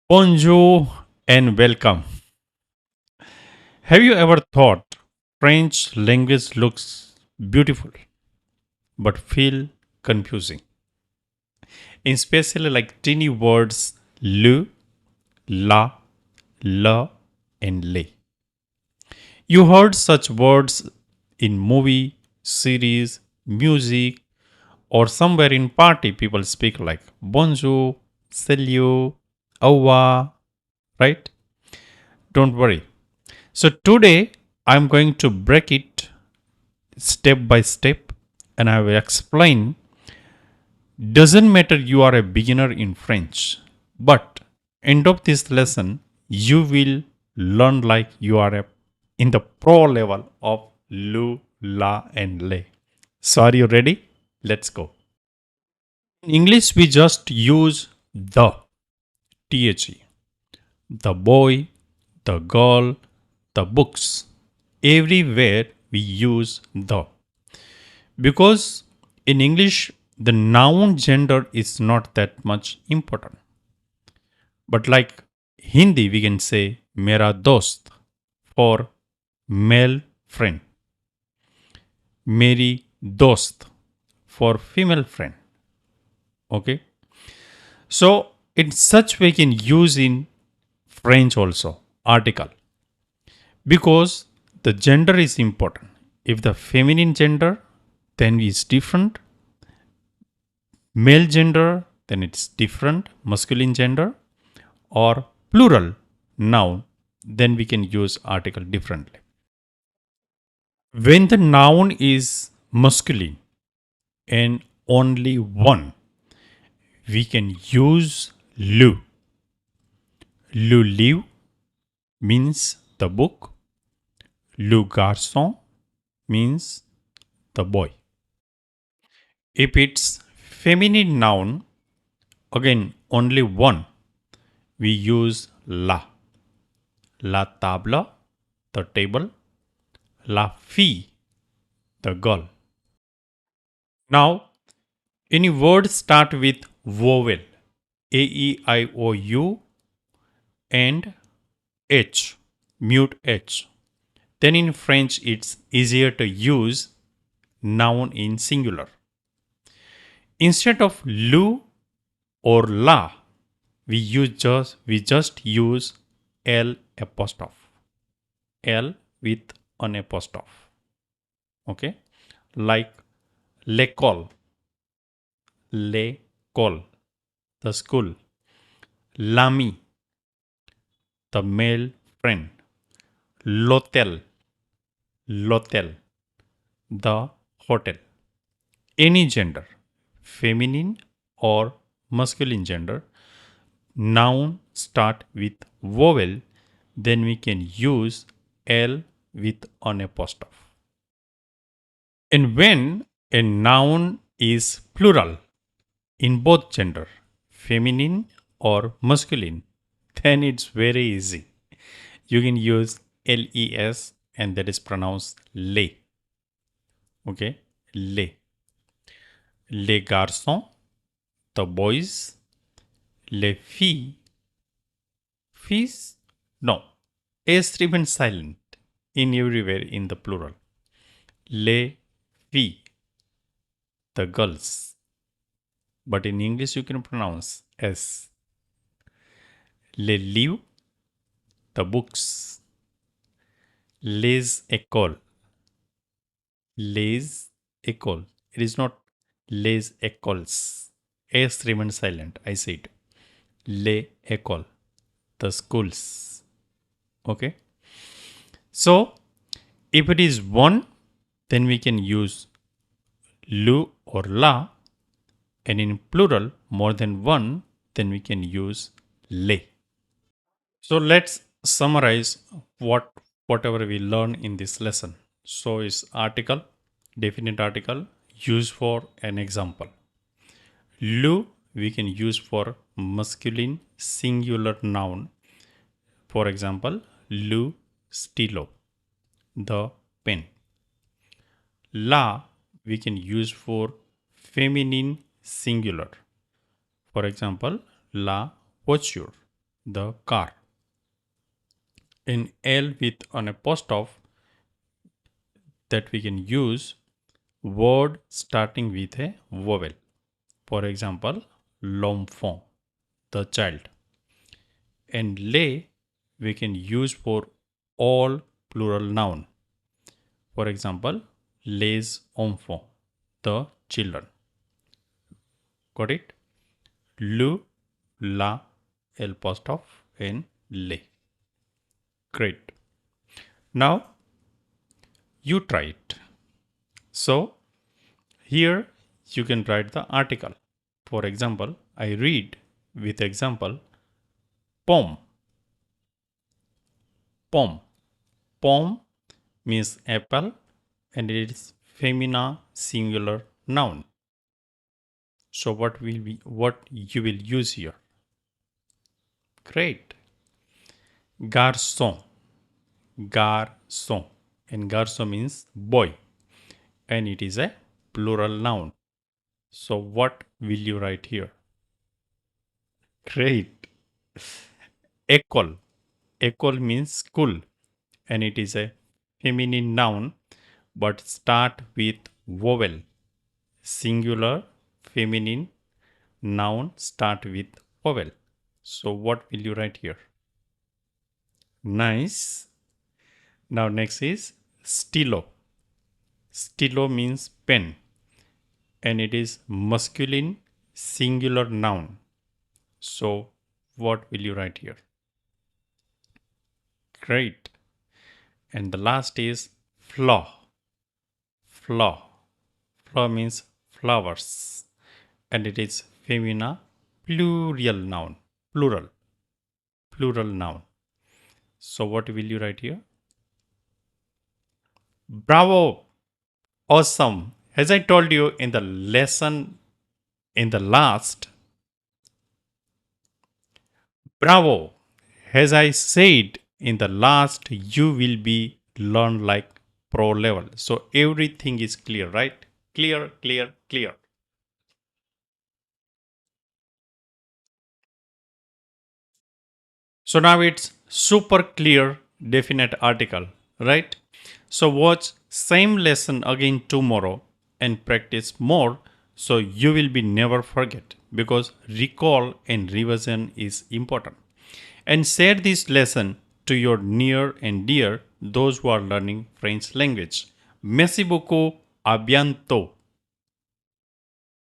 Bonjour and welcome. Have you ever thought French language looks beautiful but feel confusing? Especially like tiny words le, la, la, and le. You heard such words in movie, series, music, or somewhere in party people speak like bonjour, salut, au revoir, right? Don't worry. So today I'm going to break it step by step and I will explain. Doesn't matter you are a beginner in French, but end of this lesson you will learn like you are in the pro level of lu, la and le. So are you ready? Let's go. In English we just use the THE. The boy, the girl, the books. Everywhere we use the. Because in English, the noun gender is not that much important. But like Hindi, we can say mera dost for male friend, meri dost for female friend. Okay. So in such way can use in French also article because the gender is important. If the feminine gender then is different, male gender then it's different, masculine gender or plural noun, then we can use article differently. When the noun is masculine and only one, we can use lu. Le livre means the book. Le garçon means the boy. If it's feminine noun, again only one, we use la. La table, the table. La fille, the girl. Now, any word start with vowel, A, E, I, O, U and H, mute H. Then in French, it's easier to use noun in singular. Instead of lu or la, we just use L apostrophe. L with an apostrophe. Okay, like l'école, l'école, the school. L'ami, the male friend. L'hôtel, l'hôtel, the hotel. Any gender, feminine or masculine gender, noun start with vowel, then we can use L with an apostrophe. And when a noun is plural in both gender, feminine or masculine, then it's very easy. You can use les and that is pronounced les. Okay, les. Les garçons, the boys. Les filles, filles, no. S remains silent in everywhere in the plural. Les filles, the girls. But in English you can pronounce S. Les livres, the books. Les écoles. Les écoles. It is not les écoles. S remains silent. I said les écoles, the schools. Okay. So if it is one, then we can use lu or la, and in plural more than one, then we can use le. So let's summarize whatever we learn in this lesson. So is article, definite article, used for an example. Lu we can use for masculine singular noun. For example, lu stilo, the pen. La we can use for feminine singular. For example, la voiture, the car. In L with an apostrophe that we can use word starting with a vowel. For example, l'enfant, the child. And les we can use for all plural noun. For example, les enfants, the children. Got it? Le, la, el apostrophe, and le. Great. Now you try it. So here you can write the article. For example, I read with example pomme. Pomme. Pomme means apple and it is femina singular noun. So what you will use here? Great. Garçon. Garçon. And garçon means boy. And it is a plural noun. So what will you write here? Great. École. École means school. And it is a feminine noun but start with vowel. Singular feminine noun start with vowel. So what will you write here? Nice. Now next is stylo. Stylo means pen and it is masculine singular noun. So what will you write here? Great. And the last is flaw. Flaw. Flaw means flowers and it is femina plural noun. Plural. Plural noun. So what will you write here? Bravo! Awesome! As I told you in the lesson in the last, bravo! As I said in the last, you will be learn like pro level. So everything is clear, right? Clear, clear, clear. So now it's super clear, definite article, right? So watch same lesson again tomorrow and practice more so you will be never forget because recall and revision is important. And share this lesson to your near and dear those who are learning French language. Merci beaucoup. À bientôt.